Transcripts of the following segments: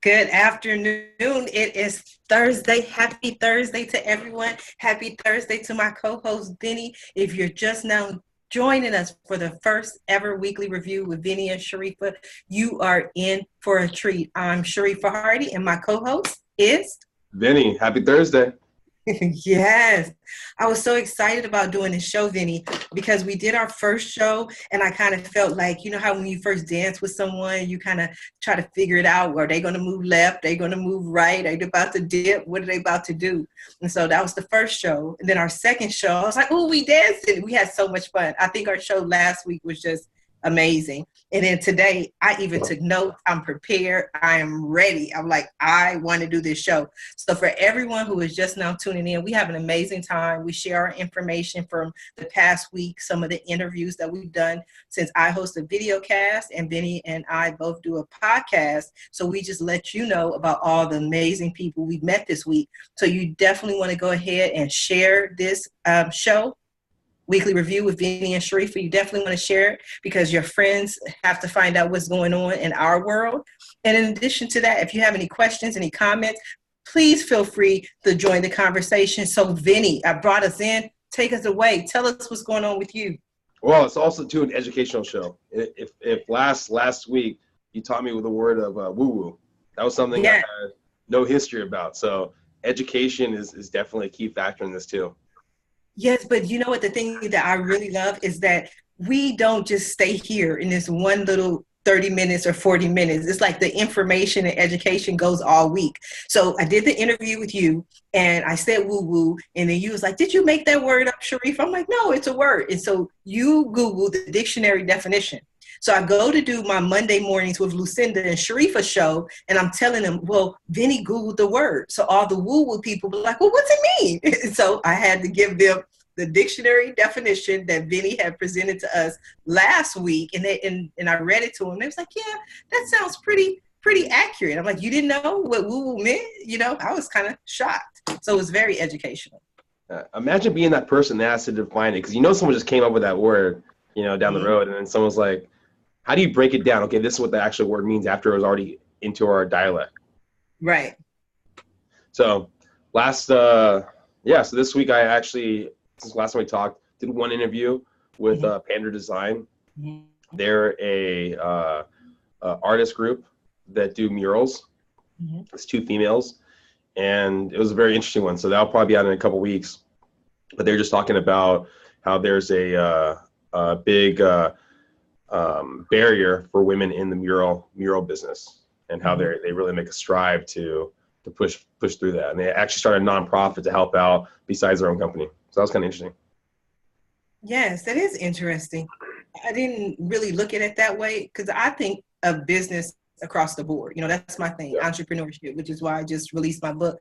Good afternoon. It is Thursday. Happy Thursday to everyone. Happy Thursday to my co-host, Vinny. If you're just now joining us for the first ever weekly review with Vinnie and Sharifah, you are in for a treat. I'm Sharifah Hardy, and my co-host is Vinny, happy Thursday. Yes. I was so excited about doing this show, Vinny, because we did our first show and I kind of felt like, you know how when you first dance with someone, you kind of try to figure it out. Are they going to move left? Are they going to move right? Are they about to dip? What are they about to do? And so that was the first show. And then our second show, I was like, oh, we danced. And we had so much fun. I think our show last week was just amazing. And then today, I even took notes. I'm prepared. I am ready. I'm like, I want to do this show. So for everyone who is just now tuning in, we have an amazing time. We share our information from the past week, some of the interviews that we've done since I host a video cast and Vinny and I both do a podcast. So we just let you know about all the amazing people we've met this week. So you definitely want to go ahead and share this show. Weekly review with Vinnie and Sharifah. You definitely want to share it because your friends have to find out what's going on in our world. And in addition to that, if you have any questions, any comments, please feel free to join the conversation. So Vinny, I brought us in. Take us away. Tell us what's going on with you. Well, it's also too an educational show. If last week you taught me with the word of woo-woo, that was something I had no history about. So education is definitely a key factor in this too. Yes, but you know what? The thing that I really love is that we don't just stay here in this one little 30 minutes or 40 minutes. It's like the information and education goes all week. So I did the interview with you and I said woo woo. And then you was like, did you make that word up, Sharif? I'm like, no, it's a word. And so you Google the dictionary definition. So I go to do my Monday mornings with Lucinda and Sharifah show, and I'm telling them, well, Vinny Googled the word. So all the woo-woo people were like, well, what's it mean? So I had to give them the dictionary definition that Vinny had presented to us last week, and I read it to them. They was like, yeah, that sounds pretty accurate. I'm like, you didn't know what woo-woo meant? You know, I was kind of shocked. So it was very educational. Imagine being that person that has to define it because someone just came up with that word, down the road, and then someone's like, how do you break it down? Okay, this is what the actual word means after it was already into our dialect. Right. So so this week I actually, since last time we talked, did one interview with Panda Design. Mm-hmm. They're a artist group that do murals. Mm-hmm. It's two females, and it was a very interesting one. So that'll probably be out in a couple weeks. But they're just talking about how there's a big barrier for women in the mural business, and how they really make a strive to push through that. And they actually started a nonprofit to help out besides their own company. So that was kind of interesting. Yes, that is interesting. I didn't really look at it that way because I think of business across the board. That's my thing, entrepreneurship, which is why I just released my book,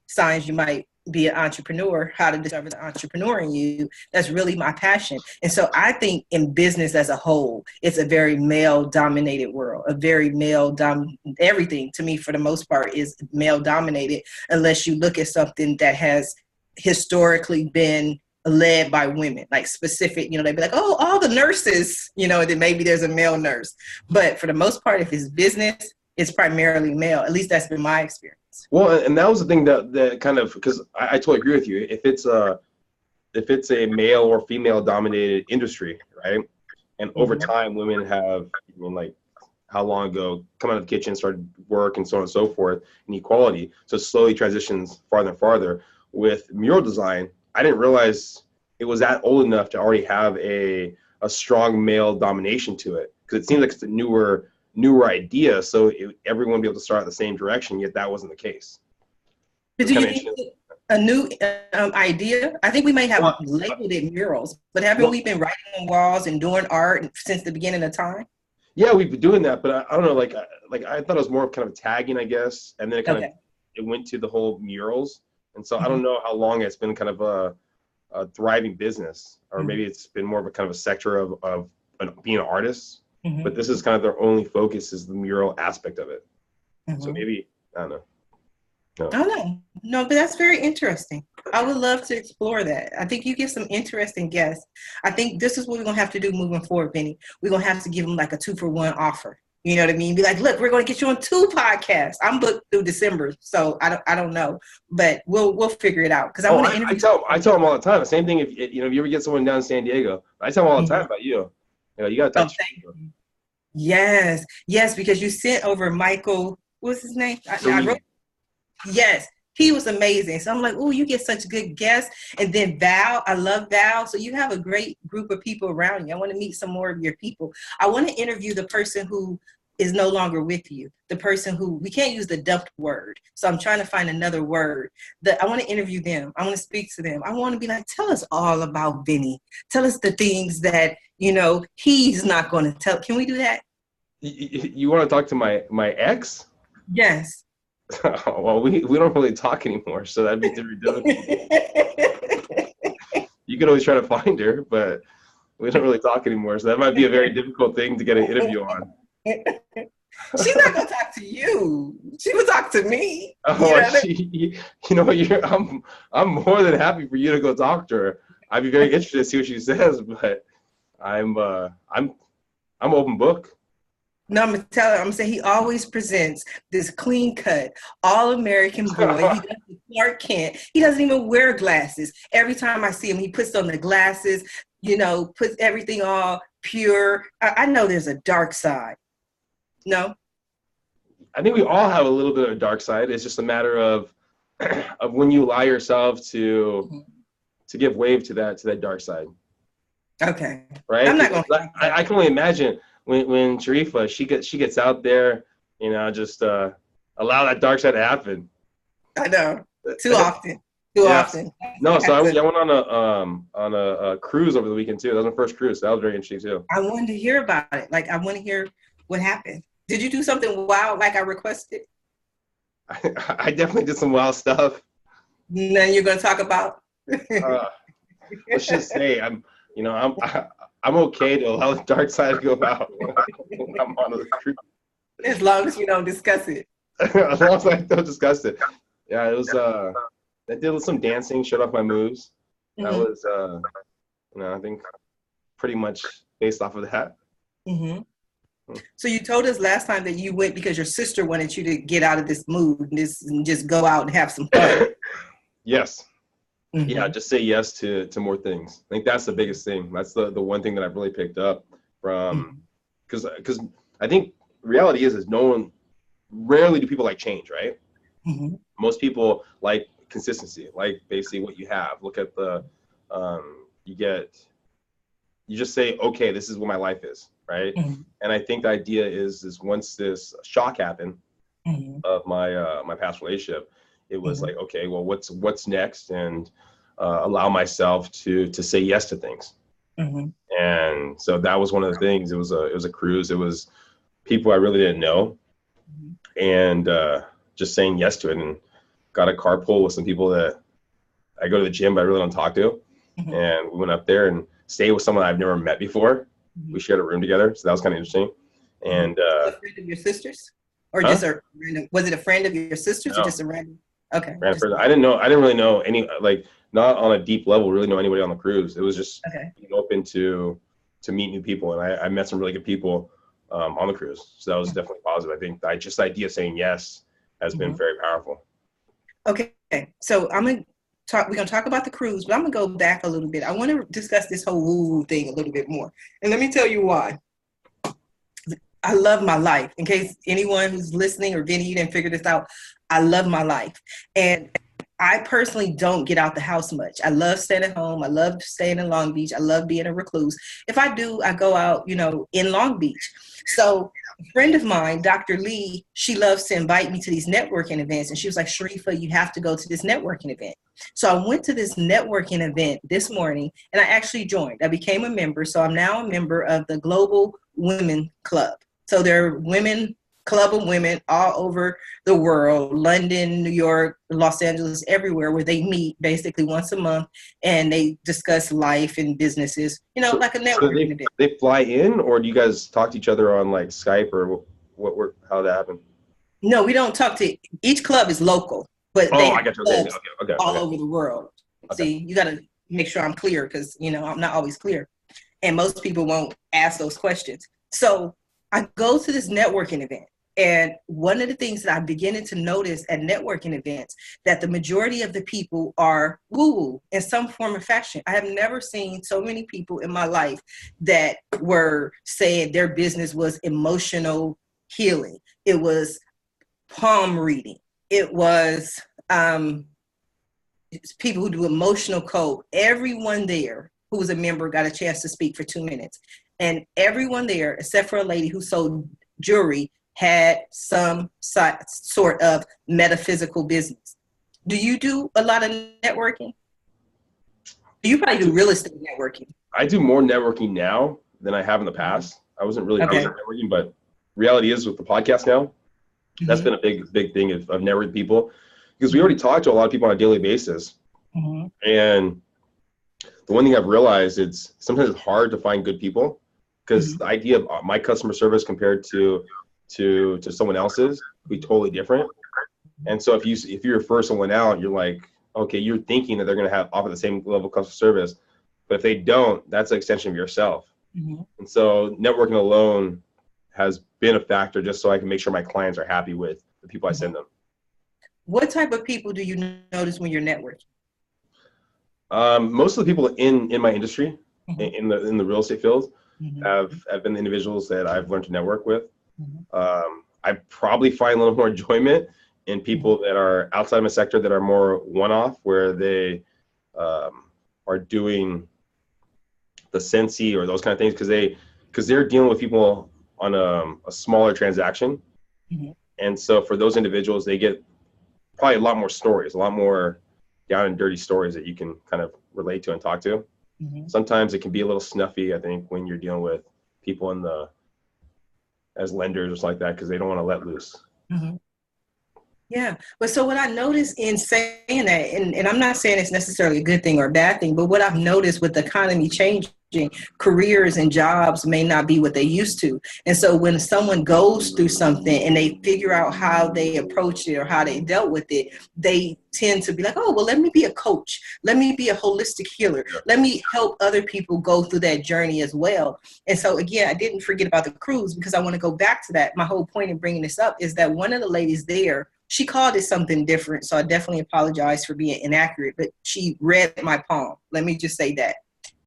Signs You Might Be an Entrepreneur, How to Discover the Entrepreneur in You. That's really my passion. And so I think in business as a whole, it's a very male-dominated world, a very everything to me for the most part is male-dominated unless you look at something that has historically been led by women, like specific, they'd be like, oh, all the nurses, and then maybe there's a male nurse. But for the most part, if it's business, it's primarily male. At least that's been my experience. Well, and that was the thing that kind of, because I totally agree with you. If it's a male or female dominated industry, right? And over time, women have, like how long ago, come out of the kitchen, started work and so on and so forth, and equality. So it slowly transitions farther and farther. With mural design, I didn't realize it was that old enough to already have a strong male domination to it, because it seems like it's a newer idea, so everyone would be able to start at the same direction, yet that wasn't the case. But do you think a new idea? I think we may have labeled it murals, but haven't we been writing on walls and doing art since the beginning of time? Yeah, we've been doing that, but I don't know, like I thought it was more of kind of tagging, I guess, and then it went to the whole murals. And so I don't know how long it's been kind of a thriving business, or maybe it's been more of a kind of a sector of being an artist. Mm-hmm. But this is kind of their only focus is the mural aspect of it. Mm-hmm. So maybe, I don't know. No. I don't know. No, but that's very interesting. I would love to explore that. I think you give some interesting guests. I think this is what we're going to have to do moving forward, Vinny. We're going to have to give them like a 2-for-1 offer. You know what I mean? Be like, look, we're going to get you on 2 podcasts. I'm booked through December, so I don't know, but we'll figure it out because I want to interview. I tell them all the time. The same thing if you ever get someone down in San Diego, I tell them all the time about you. You got to talk to you. Yes, because you sent over Michael. What's his name? I wrote. Yes, he was amazing. So I'm like, oh, you get such good guests. And then Val, I love Val. So you have a great group of people around you. I want to meet some more of your people. I want to interview the person who is no longer with you. The person who, we can't use the dumped word. So I'm trying to find another word. I want to interview them. I want to speak to them. I want to be like, tell us all about Vinnie. Tell us the things that, he's not going to tell. Can we do that? You want to talk to my ex? Yes. Well, we don't really talk anymore, so that'd be difficult. You can always try to find her, but we don't really talk anymore, so that might be a very difficult thing to get an interview on. She's not gonna talk to you. She will talk to me. I'm more than happy for you to go talk to her. I'd be very interested to see what she says, but I'm open book. No, I'm gonna tell her. I'm gonna say he always presents this clean cut, all American boy. He doesn't Clark Kent. He doesn't even wear glasses. Every time I see him, he puts on the glasses. Puts everything all pure. I know there's a dark side. No. I think we all have a little bit of a dark side. It's just a matter of when you allow yourself to give wave to that dark side. Okay. Right. I'm not gonna. I can only imagine. When Sharifah, she gets out there, just allow that dark side to happen. I know. Too often. No, so I went on a cruise over the weekend too. That was my first cruise. So that was very interesting too. I wanted to hear about it. Like I want to hear what happened. Did you do something wild like I requested? I definitely did some wild stuff. Then you're gonna talk about. Let's just say I'm okay to allow the dark side to go out when I'm on the cruise. As long as you don't discuss it. As long as I don't discuss it. Yeah, it was. I did some dancing, showed off my moves. That was, I think, pretty much based off of that. Mm-hmm. So you told us last time that you went because your sister wanted you to get out of this mood and just go out and have some fun. Yes. Mm-hmm. Yeah, just say yes to more things. I think that's the biggest thing. That's the one thing that I've really picked up from, because I think reality is rarely do people like change, right? Mm-hmm. Most people like consistency, like basically what you have. Look at you just say, okay, this is what my life is, right? Mm-hmm. And I think the idea is once this shock happened of my past relationship, it was like, okay, well, what's next? And allow myself to say yes to things. And so that was one of the things. It was a cruise. It was people I really didn't know, and just saying yes to it. And got a carpool with some people that I go to the gym but I really don't talk to. And we went up there and stayed with someone I've never met before. We shared a room together, so that was kind of interesting. And a friend of your sister's, or just a random? Was it a friend of your sister's, or just a random? Okay. Random person. I didn't really know any, like, not on a deep level, really know anybody on the cruise. It was just being open to meet new people, and I met some really good people on the cruise. So that was definitely positive. I think the idea of saying yes has been very powerful. Okay, so we're gonna talk about the cruise, but I'm gonna go back a little bit. I want to discuss this whole woo thing a little bit more, and let me tell you why. I love my life. In case anyone who's listening, or Vinnie, you didn't figure this out, I love my life, and I personally don't get out the house much. I love staying at home. I love staying in Long Beach. I love being a recluse. If I do, I go out, in Long Beach. So a friend of mine, Dr. Lee, she loves to invite me to these networking events. And she was like, Sharifah, you have to go to this networking event. So I went to this networking event this morning, and I actually joined. I became a member. So I'm now a member of the Global Women Club. So there are club of women all over the world, London, New York, Los Angeles, everywhere, where they meet basically once a month and they discuss life and businesses, like a networking event. They fly in, or do you guys talk to each other on like Skype, or how that happen? No, we don't talk to, each club is local, but they I got you. Okay. all over the world. Okay. See, you got to make sure I'm clear because, I'm not always clear. And most people won't ask those questions. So I go to this networking event. And one of the things that I'm beginning to notice at networking events, that the majority of the people are woo-woo in some form or fashion. I have never seen so many people in my life that were saying their business was emotional healing. It was palm reading. It was people who do emotional code. Everyone there who was a member got a chance to speak for 2 minutes. And everyone there, except for a lady who sold jewelry, had some sort of metaphysical business. Do you do a lot of networking? You probably do real estate networking. I do more networking now than I have in the past. I wasn't really big at networking, but reality is with the podcast now, that's been a big thing of networking people, because we already talk to a lot of people on a daily basis. And the one thing I've realized, it's sometimes it's hard to find good people, because the idea of my customer service compared to someone else's be totally different. And so if you refer someone out, you're like, okay, you're thinking that they're going to offer the same level of customer service, but if they don't, that's an extension of yourself. And so networking alone has been a factor, just so I can make sure my clients are happy with the people I send them. What type of people do you notice when you're networking? Most of the people in my industry, in the real estate field, have been the individuals that I've learned to network with. I probably find a little more enjoyment in people that are outside my sector, that are more one-off, where they are doing the Sensi or those kind of things, because they're dealing with people on a smaller transaction. And so for those individuals, they get probably a lot more stories, a lot more down and dirty stories that you can kind of relate to and talk to. Sometimes it can be a little snuffy, I think, when you're dealing with people as lenders or something like that, because they don't want to let loose. Yeah, but so what I noticed in saying that, and I'm not saying it's necessarily a good thing or a bad thing, but what I've noticed with the economy changing, careers and jobs may not be what they used to. And so when someone goes through something and they figure out how they approached it or how they dealt with it, they tend to be like, oh, well, let me be a coach. Let me be a holistic healer. Let me help other people go through that journey as well. And so, again, I didn't forget about the cruise, because I want to go back to that. My whole point in bringing this up is that one of the ladies there, she called it something different, so I definitely apologize for being inaccurate, but she read my palm. Let me just say that.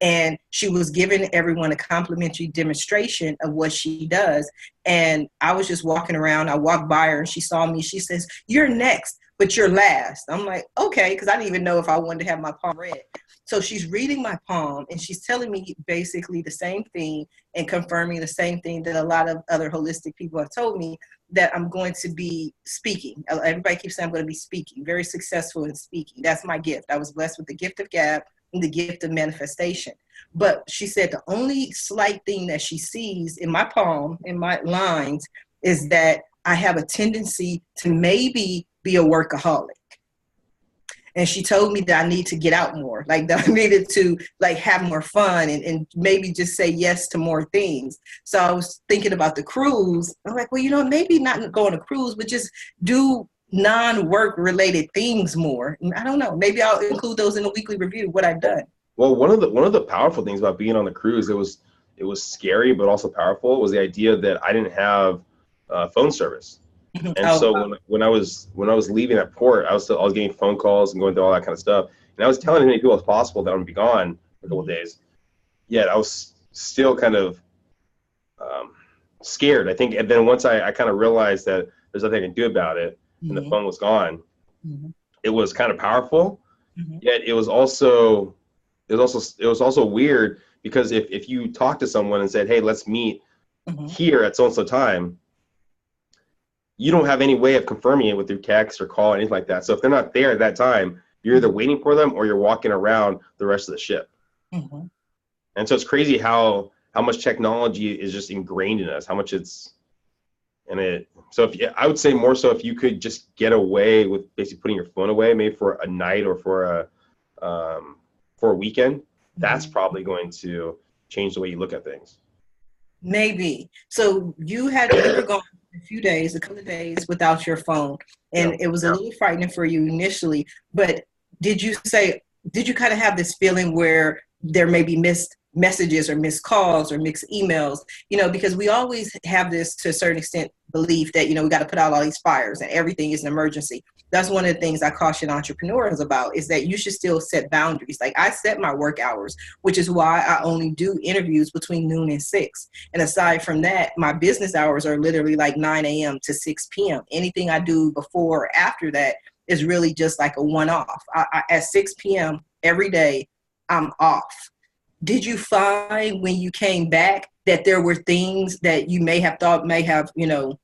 And she was giving everyone a complimentary demonstration of what she does. And I was just walking around. I walked by her and she saw me. She says, "You're next, but you're last." I'm like, okay, because I didn't even know if I wanted to have my palm read. So she's reading my palm and she's telling me basically the same thing and confirming the same thing that a lot of other holistic people have told me, that I'm going to be speaking. Everybody keeps saying I'm going to be speaking, very successful in speaking. That's my gift. I was blessed with the gift of gab and the gift of manifestation. But she said the only slight thing that she sees in my palm, in my lines, is that I have a tendency to maybe be a workaholic. And she told me that I need to get out more, like that I needed to like have more fun and maybe just say yes to more things. So I was thinking about the cruise. I'm like, well, maybe not go on a cruise, but just do non-work related things more. And I don't know, maybe I'll include those in the weekly review, what I've done. Well, one of the powerful things about being on the cruise, it was scary, but also powerful, was the idea that I didn't have phone service. And so when I was leaving that port, I was getting phone calls and going through all that kind of stuff. And I was telling as many people as possible that I'm going to be gone for a couple of days. Yet I was still kind of scared, I think. And then once I kind of realized that there's nothing I can do about it, and the phone was gone, it was kind of powerful. Yet it was also weird, because if you talk to someone and said, hey, let's meet here at so and so time, you don't have any way of confirming it with your text or call or anything like that. So if they're not there at that time, you're either waiting for them or you're walking around the rest of the ship. And so it's crazy how much technology is just ingrained in us, how much so I would say more so if you could just get away with basically putting your phone away, maybe for a night or for a weekend, that's probably going to change the way you look at things. Maybe. So you were gone a couple of days without your phone, and it was a little frightening for you initially, but did you kind of have this feeling where there may be missed messages or missed calls or mixed emails, you know, because we always have this, to a certain extent, belief that, you know, we got to put out all these fires and everything is an emergency. That's one of the things I caution entrepreneurs about, is that you should still set boundaries. Like, I set my work hours, which is why I only do interviews between noon and 6. And aside from that, my business hours are literally like 9 a.m. to 6 p.m. Anything I do before or after that is really just like a one-off. At 6 p.m. every day, I'm off. Did you find when you came back that there were things that you may have thought may have, you know,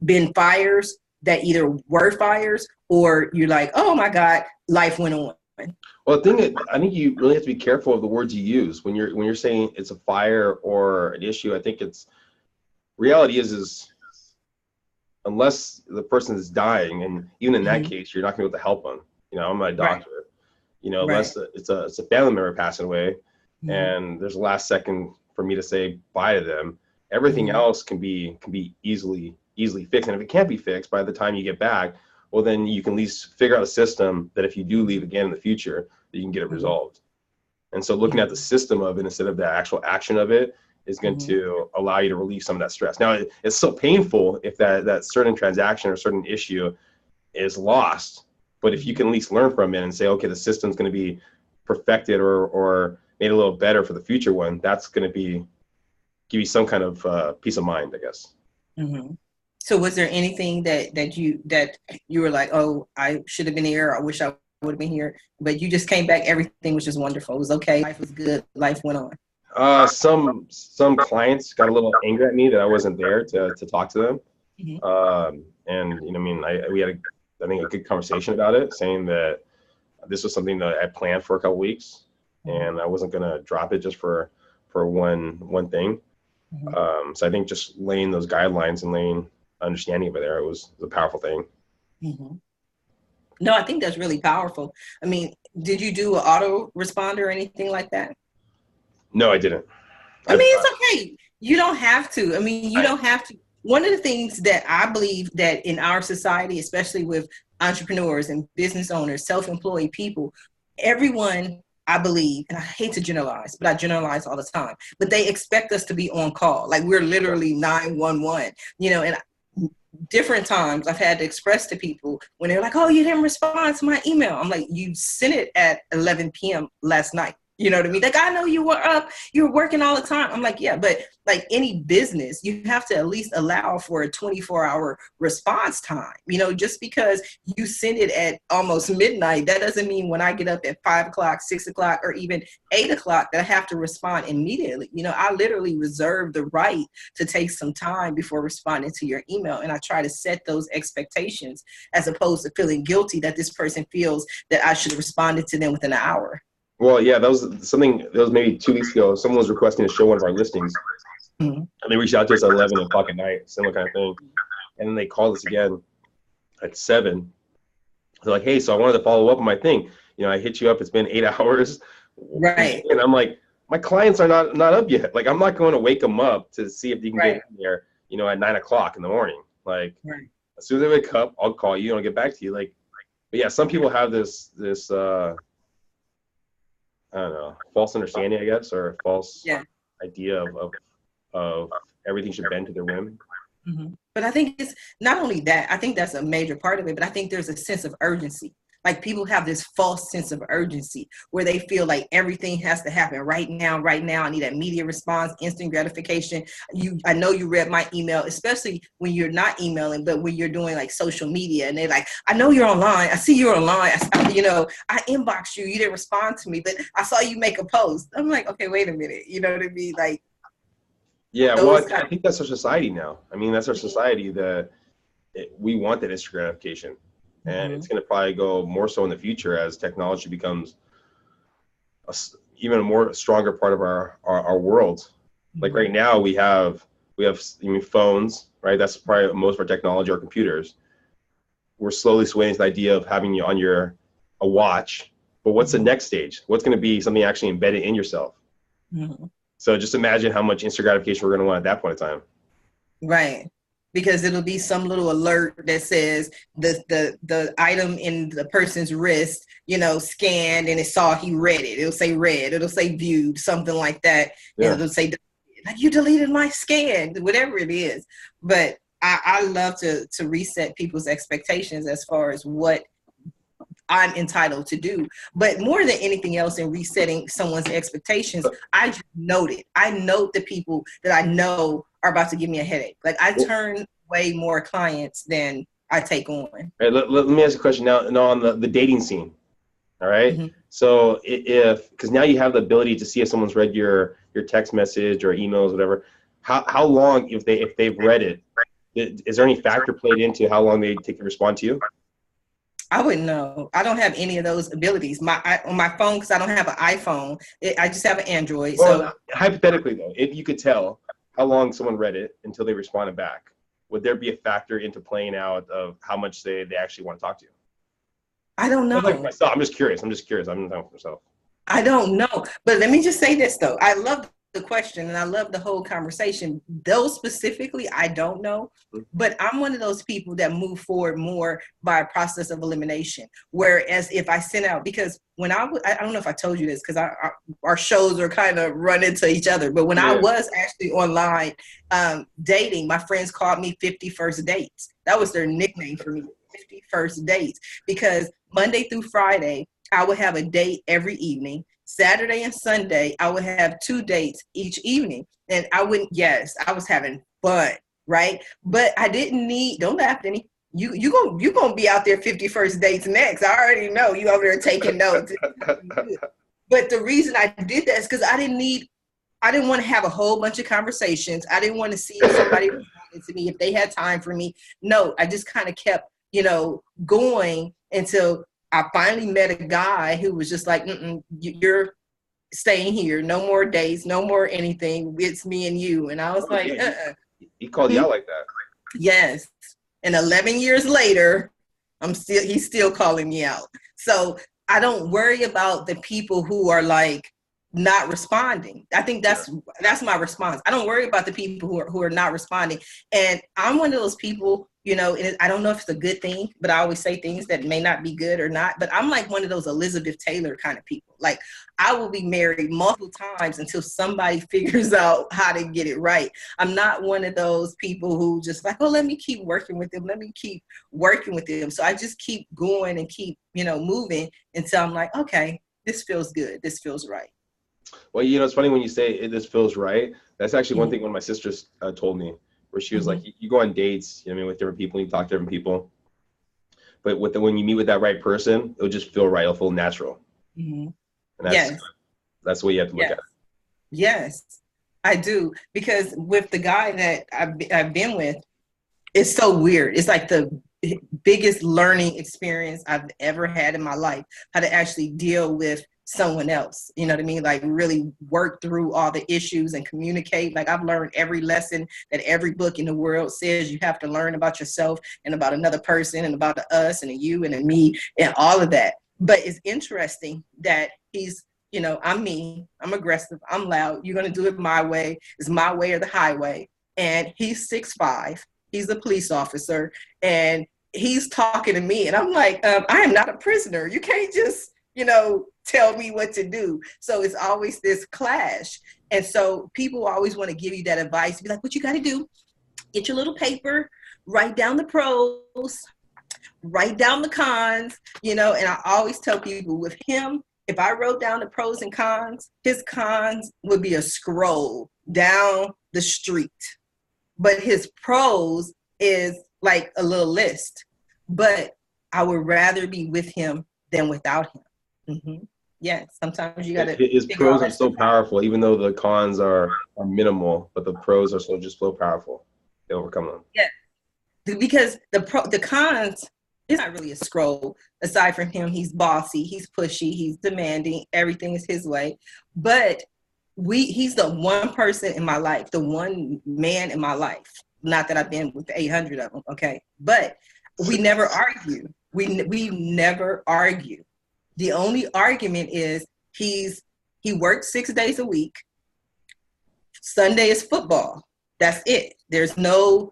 been fires that either were fires, or you're like, oh my God, life went on? Well, I think you really have to be careful of the words you use when you're saying it's a fire or an issue. I think reality is unless the person is dying, and even in that case, you're not going to be able to help them. You know, I'm a doctor. Right. You know, unless it's a family member passing away, and there's a last second for me to say bye to them. Everything else can be easily fixed, and if it can't be fixed by the time you get back, well, then you can at least figure out a system that if you do leave again in the future, that you can get it resolved. And so looking at the system of it instead of the actual action of it is going to allow you to relieve some of that stress. Now, it's so painful if that certain transaction or certain issue is lost, but if you can at least learn from it and say, okay, the system's going to be perfected or made a little better for the future one, that's going to give you some kind of peace of mind, I guess. So was there anything that you were like, oh, I should have been here, I wish I would have been here, but you just came back, everything was just wonderful, it was okay, life was good, life went on? Some clients got a little angry at me that I wasn't there to talk to them. And, you know, I mean, we had I think a good conversation about it, saying that this was something that I planned for a couple weeks, and I wasn't going to drop it just for one thing. So I think just laying those guidelines and laying understanding over there, it was a powerful thing. No, I think that's really powerful. I mean, did you do an auto responder or anything like that? No, I didn't. I mean, it's okay. You don't have to. I mean, you don't have to. One of the things that I believe that in our society, especially with entrepreneurs and business owners, self-employed people, everyone, I believe, and I hate to generalize, but I generalize all the time, but they expect us to be on call. Like, we're literally 911, you know, and different times I've had to express to people when they're like, oh, you didn't respond to my email. I'm like, you sent it at 11 p.m. last night. You know what I mean? Like, I know you were up, you were working all the time. I'm like, yeah, but like any business, you have to at least allow for a 24-hour response time. You know, just because you send it at almost midnight, that doesn't mean when I get up at 5 o'clock, 6 o'clock, or even 8 o'clock that I have to respond immediately. You know, I literally reserve the right to take some time before responding to your email. And I try to set those expectations as opposed to feeling guilty that this person feels that I should have responded to them within an hour. Well, yeah, that was maybe 2 weeks ago. Someone was requesting to show one of our listings, and they reached out to us at 11 o'clock at night, similar kind of thing. And then they called us again at 7. They're like, hey, so I wanted to follow up on my thing. You know, I hit you up. It's been 8 hours. Right. And I'm like, my clients are not up yet. Like, I'm not going to wake them up to see if they can get in there, you know, at 9 o'clock in the morning. Like, as soon as they wake up, I'll call you and I'll get back to you. Like, but yeah, some people have this I don't know, false understanding, I guess, or a false idea of everything should bend to their whim. But I think it's not only that, I think that's a major part of it, but I think there's a sense of urgency. Like, people have this false sense of urgency where they feel like everything has to happen right now. I need immediate response, instant gratification. I know you read my email, especially when you're not emailing, but when you're doing like social media, and they're like, I know you're online. I see you're online. You know, I inboxed you. You didn't respond to me, but I saw you make a post. I'm like, okay, wait a minute. You know what I mean? Like, yeah, well, I think that's our society now. I mean, that's our society that we want that instant gratification. And it's going to probably go more so in the future as technology becomes even a more stronger part of our world. Like right now we have phones, right? That's probably most of our technology, our computers. We're slowly swaying to the idea of having you on a watch. But what's the next stage? What's going to be something actually embedded in yourself? So just imagine how much instant gratification we're going to want at that point in time. Right. because it'll be some little alert that says the item in the person's wrist, scanned, and it saw he read it. It'll say read, it'll say viewed, something like that. Yeah. And it'll say, like, you deleted my scan, whatever it is. But I love to reset people's expectations as far as what I'm entitled to do. But more than anything else, in resetting someone's expectations, I just note it. I note the people that I know are about to give me a headache. Like, I turn away more clients than I take on. All right, let me ask you a question now on the dating scene. All right. Mm-hmm. So because now you have the ability to see if someone's read your text message or emails, whatever, how long, if they've read it, is there any factor played into how long they take to respond to you? I wouldn't know. I don't have any of those abilities. On my phone, because I don't have an iPhone, I just have an Android. Well, so hypothetically, though, if you could tell how long someone read it until they responded back, would there be a factor into playing out of how much they actually want to talk to you? I don't know. Like myself, I'm just curious. I'm not talking for myself. I don't know. But let me just say this, though. I love the question and I love the whole conversation. Those specifically, I don't know. But I'm one of those people that move forward more by a process of elimination. Whereas if I send out, because when I don't know if I told you this, because our shows are kind of run into each other. But when I was actually online dating, my friends called me 50 First Dates. That was their nickname for me, 50 First Dates. Because Monday through Friday, I would have a date every evening. Saturday and Sunday, I would have 2 dates each evening. And I was having fun, right? But I didn't need, don't laugh, Vinnie. You gonna be out there 50 First Dates next. I already know you over there taking notes. But the reason I did that is because I didn't want to have a whole bunch of conversations. I didn't want to see if somebody responded to me, if they had time for me. No, I just kind of kept, going until I finally met a guy who was just like, you're staying here. No more dates, no more anything. It's me and you. And I was like, He called you out like that. Yes. And 11 years later, he's still calling me out. So I don't worry about the people who are like not responding. I think that's my response. I don't worry about the people who are not responding. And I'm one of those people, I don't know if it's a good thing, but I always say things that may not be good or not. But I'm like one of those Elizabeth Taylor kind of people. Like, I will be married multiple times until somebody figures out how to get it right. I'm not one of those people who just like, oh, let me keep working with them. Let me keep working with them. So I just keep going and keep, moving until I'm like, okay, this feels good. This feels right. Well, it's funny when you say this feels right. That's actually one thing one of my sisters told me, where she was like, you go on dates, with different people, you talk to different people. But when you meet with that right person, it'll just feel right. It'll feel natural. Mm-hmm. And that's the way you have to look at it. Yes, I do. Because with the guy that I've been with, it's so weird. It's like the biggest learning experience I've ever had in my life, how to actually deal with someone else, you know what I mean? Like, really work through all the issues and communicate. Like, I've learned every lesson that every book in the world says you have to learn about yourself and about another person and about the us and the you and the me and all of that. But it's interesting that he's, I'm me, I'm aggressive, I'm loud. You're going to do it my way. It's my way or the highway. And he's 6'5". He's a police officer and he's talking to me. And I'm like, I am not a prisoner. You can't just, tell me what to do. So it's always this clash. And so people always want to give you that advice. Be like, what you got to do, get your little paper, write down the pros, write down the cons, and I always tell people with him, if I wrote down the pros and cons, his cons would be a scroll down the street. But his pros is like a little list. But I would rather be with him than without him. Mm-hmm. Yeah, sometimes you got to. His pros are so powerful, even though the cons are minimal, but the pros are so powerful. They overcome them. Yeah, because the cons is not really a scroll. Aside from him, he's bossy, he's pushy, he's demanding. Everything is his way. But he's the one person in my life, the one man in my life. Not that I've been with 800 of them, okay? But we never argue. We never argue. The only argument is he works 6 days a week. Sunday is football. That's it. There's no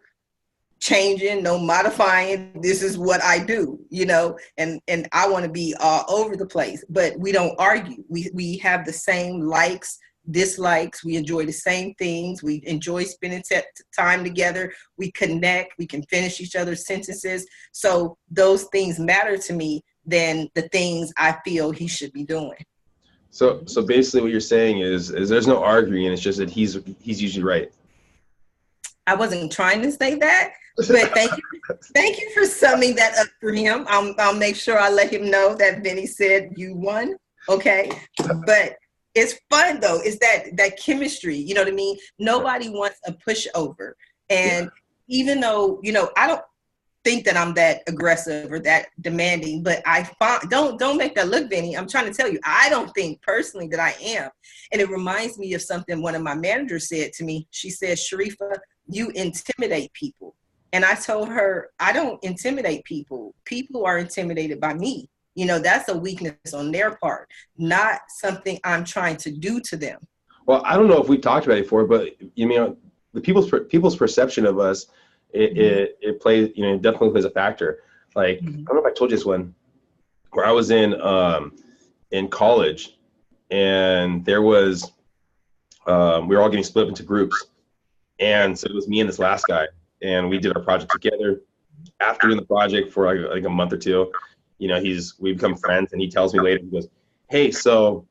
changing, no modifying. This is what I do, you know, and I want to be all over the place, but we don't argue. We have the same likes, dislikes. We enjoy the same things. We enjoy spending time together. We connect. We can finish each other's sentences. So those things matter to me than the things I feel he should be doing. So basically what you're saying is there's no arguing, it's just that he's usually right. I wasn't trying to say that, but thank you for summing that up for him. I'll make sure I let him know that Vinny said you won. Okay, but it's fun though. It's that chemistry. You know what I mean? Nobody wants a pushover, and even though, you know, I don't think that I'm that aggressive or that demanding, but don't make that look, Vinny. I'm trying to tell you, I don't think personally that I am. And it reminds me of something one of my managers said to me. She said, Sharifah, you intimidate people. And I told her, I don't intimidate people. People are intimidated by me. You know, that's a weakness on their part, not something I'm trying to do to them. Well, I don't know if we've talked about it before, but you mean the people's perception of us, it plays, you know, it definitely plays a factor. Like, I don't know if I told you this one, where I was in college, and there was, we were all getting split up into groups, and so it was me and this last guy, and we did our project together. After doing the project for like a month or two, you know, we become friends, and he tells me later, he goes, hey, so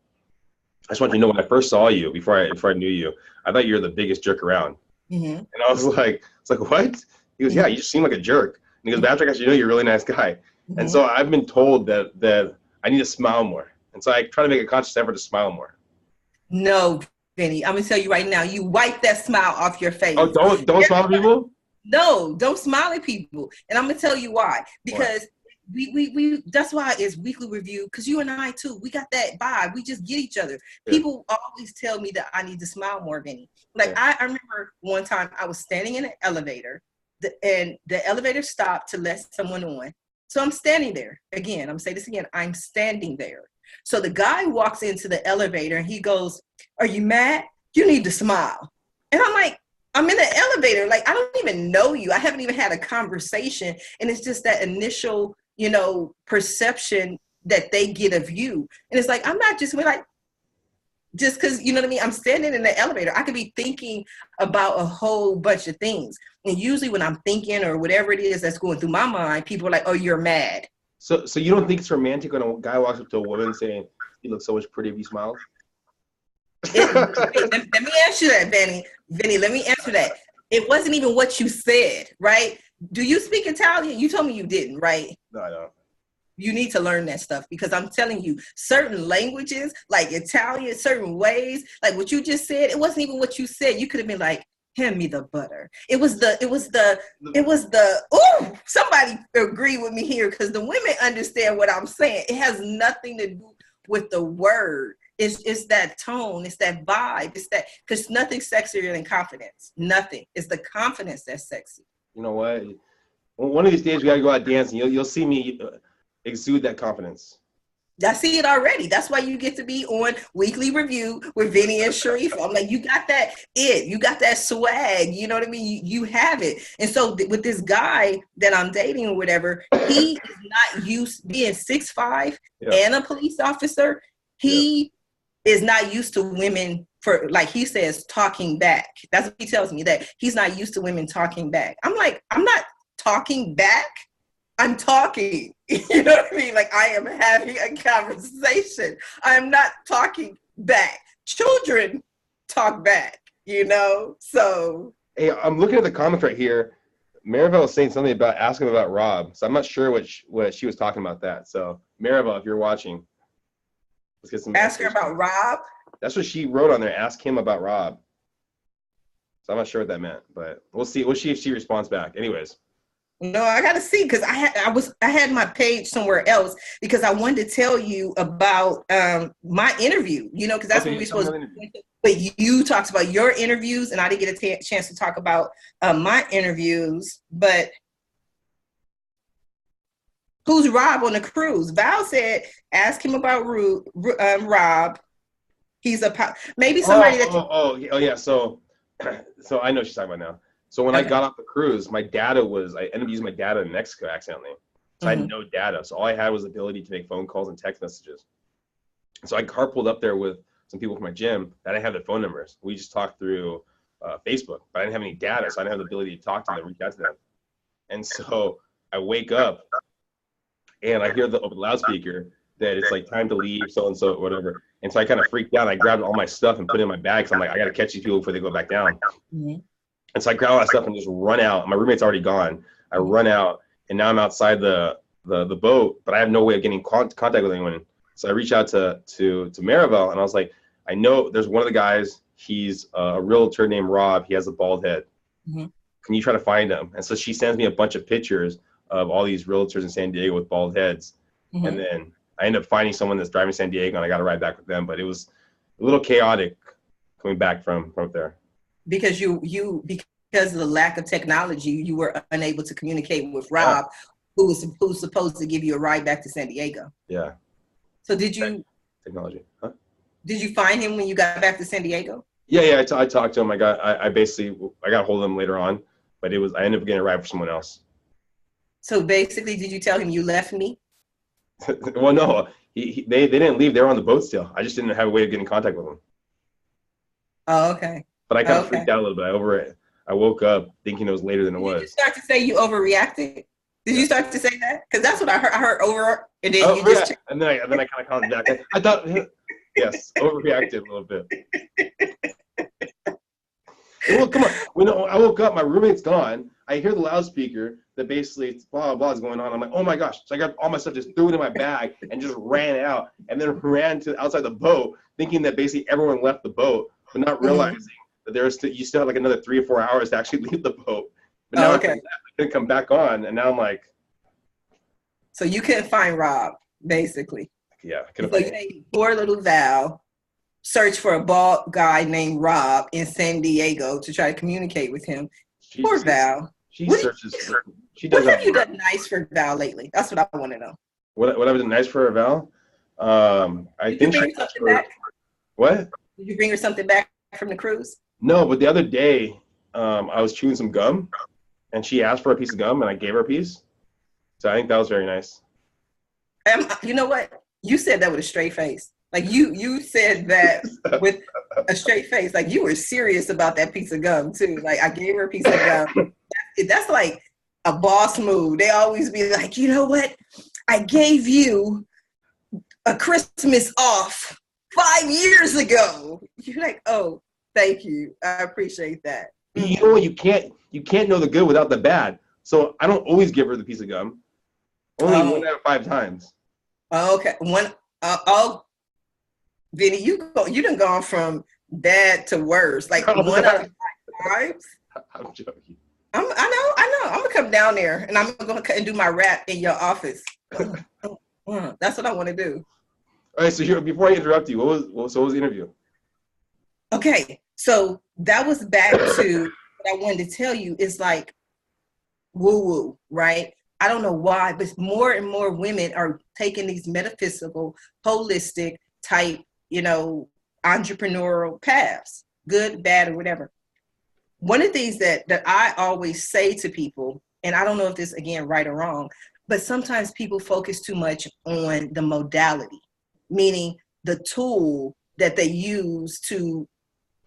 I just want you to know, when I first saw you, before I knew you, I thought you were the biggest jerk around. And I was like, what? He goes, yeah, you just seem like a jerk. And he goes, but after I got you to know, you're a really nice guy. And so I've been told that I need to smile more. And so I try to make a conscious effort to smile more. No, Vinny, I'm gonna tell you right now, you wipe that smile off your face. Oh, don't smile at people? No, don't smile at people. And I'm gonna tell you why. Because we that's why it's weekly review, because you and I too, we got that vibe. We just get each other. People always tell me that I need to smile more, Vinny. Like I remember one time I was standing in an elevator, and the elevator stopped to let someone on. So I'm standing there. Again, I'm gonna say this again. I'm standing there. So the guy walks into the elevator and he goes, are you mad? You need to smile. And I'm like, I'm in the elevator. Like, I don't even know you. I haven't even had a conversation. And it's just that initial, you know, perception that they get of you. And it's like, I'm not just like, just because, you know what I mean? I'm standing in the elevator. I could be thinking about a whole bunch of things. And usually when I'm thinking or whatever it is that's going through my mind, people are like, oh, you're mad. So you don't think it's romantic when a guy walks up to a woman saying, you look so much pretty if you smile? Let me answer that, Vinny. Vinny, let me answer that. It wasn't even what you said, right? Do you speak Italian? You told me you didn't, right? No, I don't. You need to learn that stuff, because I'm telling you, certain languages, like Italian, certain ways, like what you just said, it wasn't even what you said. You could have been like, hand me the butter. It was the, ooh, somebody agree with me here, because the women understand what I'm saying. It has nothing to do with the word. It's that tone, it's that vibe, it's that, because nothing's sexier than confidence. Nothing. It's the confidence that's sexy. You know what? One of these days we gotta go out dancing. You'll see me exude that confidence. I see it already. That's why you get to be on Weekly Review with Vinnie and Sharifah. I'm like, you got that you got that swag. You know what I mean? You have it. And so with this guy that I'm dating or whatever, he is not used being 6'5" and a police officer. He is not used to women, for, like he says, talking back. That's what he tells me, that he's not used to women talking back. I'm like, I'm not talking back. I'm talking. You know what I mean? Like, I am having a conversation. I am not talking back. Children talk back, you know? So. Hey, I'm looking at the comments right here. Maribel is saying something about asking about Rob. So I'm not sure what she was talking about that. So Maribel, if you're watching, let's get some. Ask her about Rob? That's what she wrote on there. Ask him about Rob. So I'm not sure what that meant, but we'll see. We'll see if she responds back. Anyways. No, I gotta see, because I had my page somewhere else, because I wanted to tell you about my interview. You know, because that's what we're supposed to do. But you talked about your interviews, and I didn't get a chance to talk about my interviews. But who's Rob on the cruise? Val said, ask him about Rob. He's maybe somebody yeah. So I know what she's talking about now. So when I got off the cruise, I ended up using my data in Mexico accidentally. So I had no data. So all I had was the ability to make phone calls and text messages. So I carpooled up there with some people from my gym that I didn't have their phone numbers. We just talked through Facebook, but I didn't have any data, so I didn't have the ability to talk to them, reach out to them. And so I wake up and I hear over the loudspeaker that it's like time to leave, so-and-so, whatever. And so I kind of freaked out. I grabbed all my stuff and put it in my bag. So I'm like, I got to catch these people before they go back down. And so I grab all that stuff and just run out. My roommate's already gone. I run out, and now I'm outside the boat, but I have no way of getting contact with anyone. So I reach out to Maribel, and I was like, I know there's one of the guys. He's a realtor named Rob. He has a bald head. Can you try to find him? And so she sends me a bunch of pictures of all these realtors in San Diego with bald heads. And then I end up finding someone that's driving San Diego, and I got to ride back with them. But it was a little chaotic coming back from there. Because because of the lack of technology, you were unable to communicate with Rob, who was supposed to give you a ride back to San Diego. Yeah. So did you technology? Huh? Did you find him when you got back to San Diego? Yeah. I talked to him. I got a hold of him later on, but I ended up getting a ride for someone else. So basically, did you tell him you left me? Well, no, they didn't leave. They were on the boat still. I just didn't have a way of getting in contact with them. Oh, okay. But I kind of freaked out a little bit. I woke up thinking it was later than it was. Did you start to say you overreacted? Did you start to say that? Because that's what I heard. I heard over, and then you just. And then I kind of calmed back. I thought, yes, overreacted a little bit. Well, come on. When I woke up, my roommate's gone. I hear the loudspeaker that basically blah, blah, blah is going on. I'm like, oh my gosh. So I got all my stuff, just threw it in my bag and just ran out, and then ran to outside the boat thinking that basically everyone left the boat, but not realizing that you still have like another 3 or 4 hours to actually leave the boat. But now I couldn't come back on, and now I'm like. So you couldn't find Rob, basically. Yeah. So you made poor little Val search for a bald guy named Rob in San Diego to try to communicate with him. Poor Val. What have you done nice for Val lately? That's what I want to know. What have I done nice for Val? I think she something back. What? Did you bring her something back from the cruise? No, but the other day I was chewing some gum, and she asked for a piece of gum, and I gave her a piece. So I think that was very nice. You know what? You said that with a straight face. Like you said that with a straight face. Like you were serious about that piece of gum too. Like I gave her a piece of gum. That's like a boss move. They always be like, you know what? I gave you a Christmas off 5 years ago. You're like, oh, thank you. I appreciate that. You know what? You can't know the good without the bad. So I don't always give her the piece of gum. Only 1 out of 5 times. Okay. Vinny, you done gone from bad to worse. Like 1 out of 5 times. I'm joking. I know. I'm gonna come down there and I'm gonna and do my rap in your office. That's what I want to do. All right. So here, before I interrupt you, what was the interview? Okay. So that was back to what I wanted to tell you. Is like woo-woo, right? I don't know why, but more and more women are taking these metaphysical, holistic type, entrepreneurial paths, good, bad, or whatever. One of the things that I always say to people, and I don't know if this, again, right or wrong, but sometimes people focus too much on the modality, meaning the tool that they use to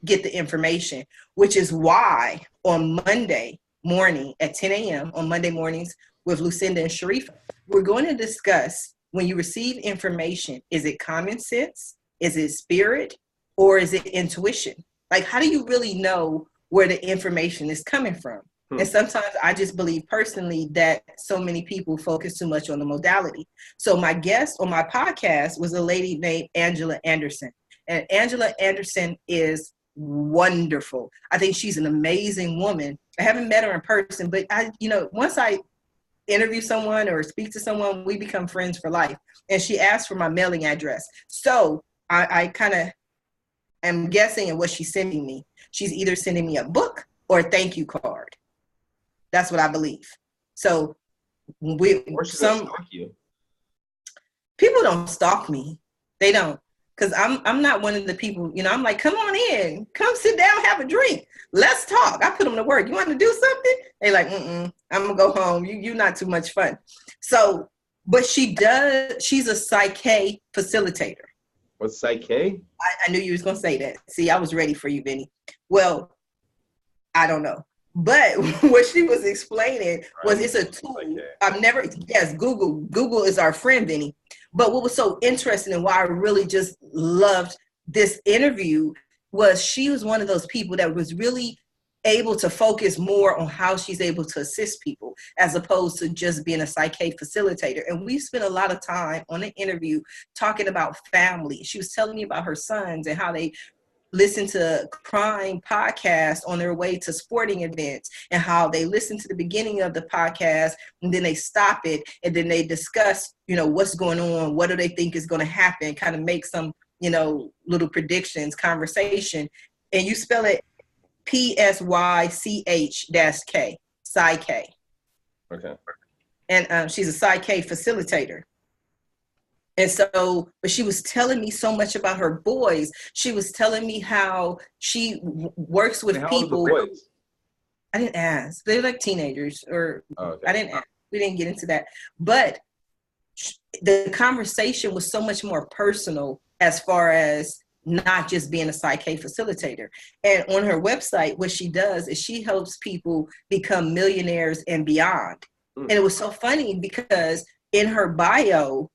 get the information, which is why on Monday morning at 10 a.m. on Monday mornings with Lucinda and Sharifah, we're going to discuss when you receive information, is it common sense? Is it spirit? Or is it intuition? Like, how do you really know where the information is coming from? And sometimes I just believe personally that so many people focus too much on the modality. So my guest on my podcast was a lady named Angela Anderson. And Angela Anderson is wonderful. I think she's an amazing woman. I haven't met her in person, but once I interview someone or speak to someone, we become friends for life. And she asked for my mailing address. So I kind of am guessing at what she's sending me. She's either sending me a book or a thank you card. That's what I believe. So people don't stalk me. They don't. Because I'm not one of the people, you know, I'm like, come on in, come sit down, have a drink. Let's talk. I put them to work. You want to do something? They like, I'm going to go home. You're not too much fun. So, but she's a psyche facilitator. What's psyche? I knew you was going to say that. See, I was ready for you, Vinny. Well, I don't know. But what she was explaining was it's a tool. Google is our friend, Vinny. But what was so interesting and why I really just loved this interview was she was one of those people that was really able to focus more on how she's able to assist people as opposed to just being a psyche facilitator. And we spent a lot of time on the interview talking about family. She was telling me about her sons and how they listen to crime podcasts on their way to sporting events and how they listen to the beginning of the podcast and then they stop it and then they discuss, you know, what's going on, what do they think is going to happen, kind of make some, you know, little predictions, conversation. And you spell it PSYCH-K, Psyche. Okay. And she's a Psyche facilitator. And so, but she was telling me so much about her boys. She was telling me how she works with people. I didn't ask. They're like teenagers, or I didn't ask. We didn't get into that. But the conversation was so much more personal as far as not just being a psyche facilitator. And on her website, what she does is she helps people become millionaires and beyond. And it was so funny because in her bio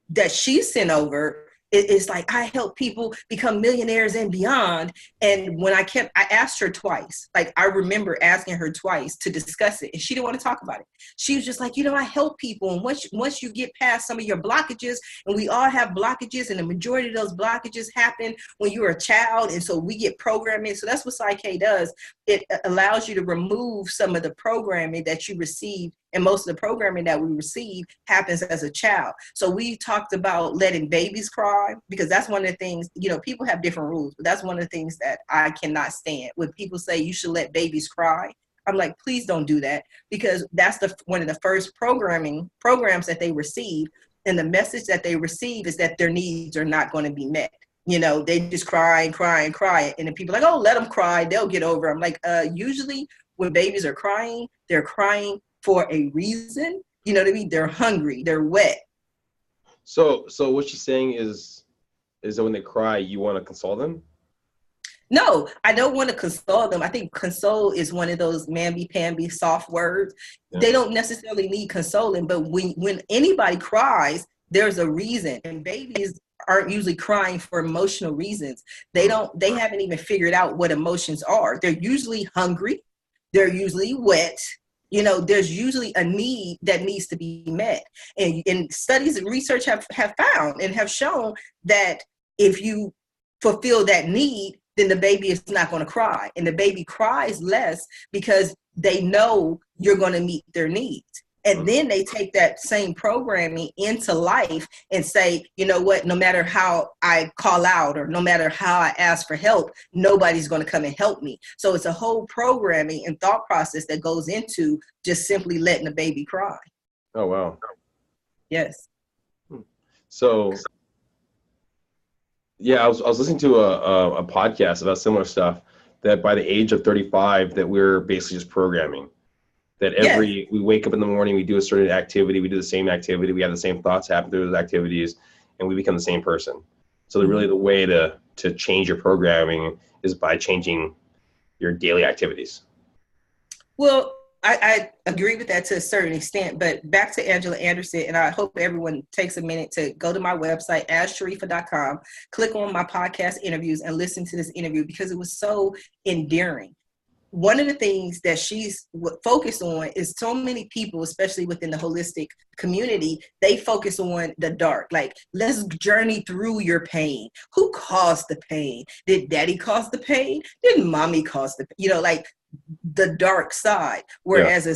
that she sent over, it's like, I help people become millionaires and beyond. And when I asked her twice, like I remember asking her twice to discuss it, and she didn't want to talk about it. She was just like, you know, I help people. And once you get past some of your blockages, and we all have blockages, and the majority of those blockages happen when you're a child. And so we get programming. So that's what Psyche does. It allows you to remove some of the programming that you received. And most of the programming that we receive happens as a child. So we talked about letting babies cry, because that's one of the things, you know, people have different rules, but that's one of the things that I cannot stand. When people say you should let babies cry, I'm like, please don't do that, because that's one of the first programs that they receive. And the message that they receive is that their needs are not going to be met. You know, they just cry and cry and cry. And then people are like, oh, let them cry. They'll get over it. I'm like, usually when babies are crying, they're crying for a reason. You know what I mean? They're hungry, they're wet. So what she's saying is that when they cry, you want to console them? No, I don't want to console them. I think console is one of those mamby-pamby soft words. Yeah. They don't necessarily need consoling, but when anybody cries, there's a reason. And babies aren't usually crying for emotional reasons. They haven't even figured out what emotions are. They're usually hungry. They're usually wet. You know, there's usually a need that needs to be met. And studies and research have found and have shown that if you fulfill that need, then the baby is not going to cry. And the baby cries less because they know you're going to meet their needs. And then they take that same programming into life and say, you know what, no matter how I call out or no matter how I ask for help, nobody's going to come and help me. So it's a whole programming and thought process that goes into just simply letting the baby cry. Oh, wow. Yes. So, yeah, I was listening to a podcast about similar stuff, that by the age of 35, that we're basically just programming. That we wake up in the morning, we do a certain activity, we do the same activity, we have the same thoughts happen through those activities, and we become the same person. So really the way to change your programming is by changing your daily activities. Well, I agree with that to a certain extent, but back to Angela Anderson, and I hope everyone takes a minute to go to my website, AskSharifah.com, click on my podcast interviews and listen to this interview because it was so endearing. One of the things that she's focused on is so many people, especially within the holistic community, they focus on the dark. Like, let's journey through your pain. Who caused the pain? Did daddy cause the pain? Did mommy cause the pain? You know, like the dark side. Whereas a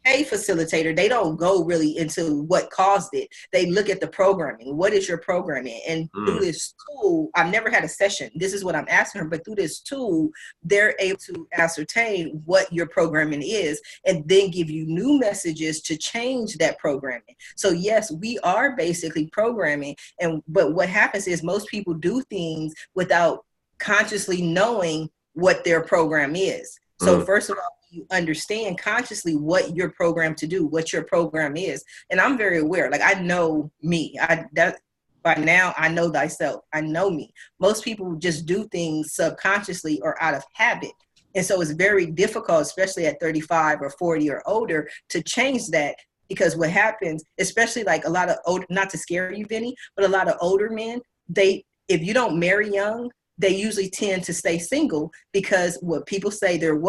a facilitator, they don't go really into what caused it. They look at the programming. What is your programming? And through this tool, I've never had a session. This is what I'm asking her, but through this tool, they're able to ascertain what your programming is and then give you new messages to change that programming. So yes, we are basically programming. But what happens is most people do things without consciously knowing what their program is. So first of all, you understand consciously what you're programmed to do, what your program is. And I'm very aware, like I know me, by now I know thyself, I know me. Most people just do things subconsciously or out of habit. And so it's very difficult, especially at 35 or 40 or older, to change that. Because what happens, especially like a lot of old, not to scare you, Vinny, but a lot of older men, if you don't marry young, they usually tend to stay single because what people say they're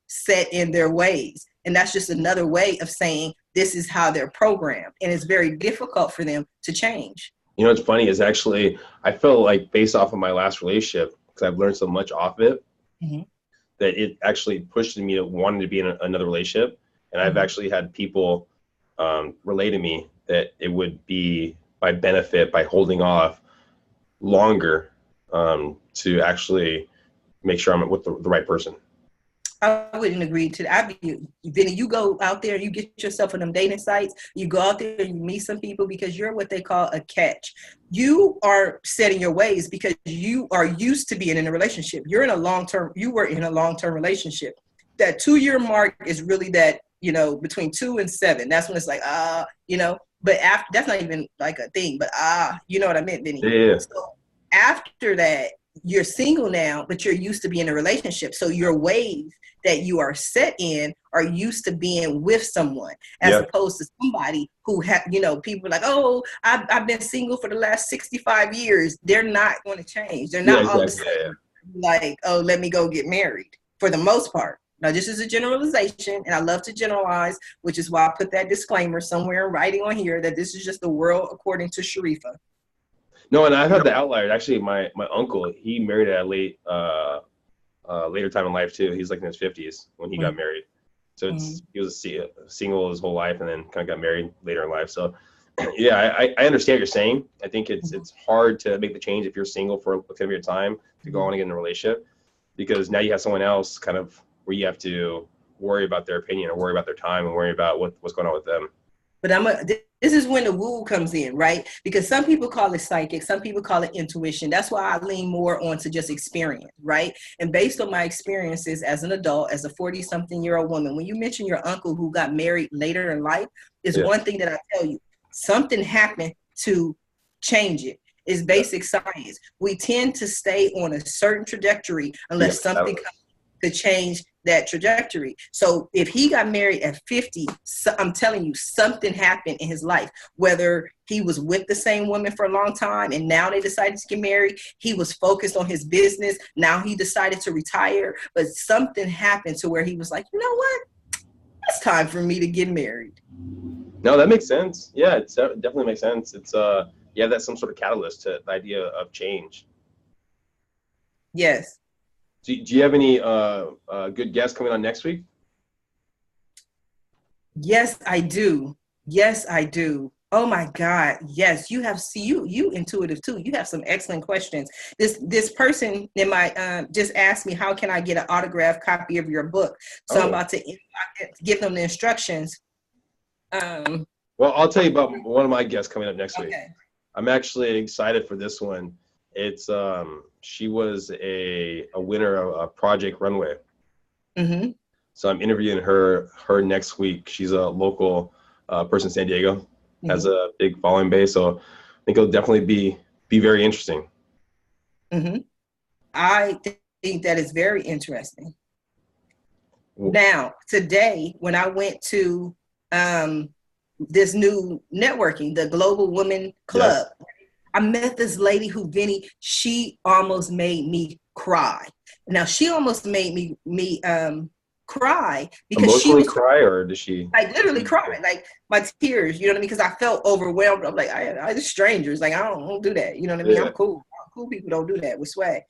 set in their ways. And that's just another way of saying this is how they're programmed. And it's very difficult for them to change. You know, what's funny is actually, I feel like based off of my last relationship, because I've learned so much off of it, that it actually pushed me to wanting to be in another relationship. And I've actually had people relay to me that it would be my benefit by holding off longer to actually make sure I'm with the right person. I wouldn't agree to that. Vinny, you go out there, you get yourself on them dating sites, you go out there and you meet some people because you're what they call a catch. You are set in your ways because you are used to being in a relationship. You were in a long-term relationship. That 2-year mark is really that, between 2 and 7. That's when it's like, but after, that's not even like a thing, but you know what I meant, Vinny? Yeah. So after that, you're single now, but you're used to being in a relationship. So your ways that you are set in are used to being with someone as opposed to somebody who people are like, oh, I've been single for the last 65 years. They're not going to change. They're not all of a sudden like, oh, let me go get married for the most part. Now, this is a generalization, and I love to generalize, which is why I put that disclaimer somewhere in writing on here that this is just the world according to Sharifah. No, and I've had the outliers. Actually, my uncle, he married at a later time in life too. He's like in his 50s when he got married. So he was single his whole life and then kind of got married later in life. So yeah, I understand what you're saying. I think it's hard to make the change if you're single for a period of time to go on and get in a relationship, because now you have someone else kind of where you have to worry about their opinion or worry about their time and worry about what's going on with them. But this is when the woo comes in, right? Because some people call it psychic, some people call it intuition. That's why I lean more onto just experience, right? And based on my experiences as an adult, as a 40-something-year-old woman, when you mention your uncle who got married later in life, is one thing that I tell you, something happened to change it. It's basic science. We tend to stay on a certain trajectory unless something comes to change that trajectory. So if he got married at 50, I'm telling you, something happened in his life, whether he was with the same woman for a long time and now they decided to get married, he was focused on his business, now he decided to retire, but something happened to where he was like, you know what, it's time for me to get married. No, that makes sense. Yeah, it definitely makes sense. It's that's some sort of catalyst to the idea of change. Yes. Do you have any good guests coming on next week? Yes, I do. Oh my God. Yes, you have. See, you intuitive too. You have some excellent questions. This person in my just asked me, how can I get an autographed copy of your book? So I'm about to give them the instructions. Well, I'll tell you about one of my guests coming up next week. I'm actually excited for this one. It's she was a winner of Project Runway. So I'm interviewing her next week. She's a local person in San Diego, has a big following base. So I think it'll definitely be very interesting. I think that is very interesting. Now, today, when I went to this new networking, the Global Women Club, I met this lady who, Vinny, she almost made me cry. Now, she almost made me cry because emotionally cry, or does she like literally cry, like my tears, you know what I mean? Because I felt overwhelmed. I'm like, I just strangers, like I don't do that, you know what I mean? I'm cool. Cool people don't do that with swag.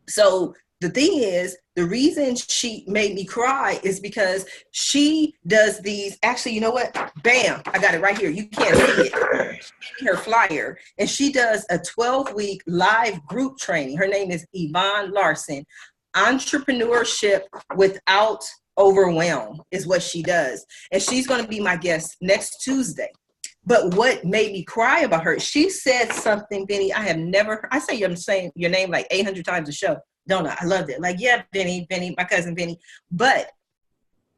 So the thing is, the reason she made me cry is because she does these. Actually, you know what? Bam! I got it right here. You can't see it. She gave me her flyer, and she does a 12-week live group training. Her name is Yvonne Larson. Entrepreneurship without overwhelm is what she does, and she's going to be my guest next Tuesday. But what made me cry about her? She said something, Vinny. I have never. I say I'm saying your name like 800 times a show. Don't I? I loved it. Like, yeah, Vinny, my cousin Vinny. But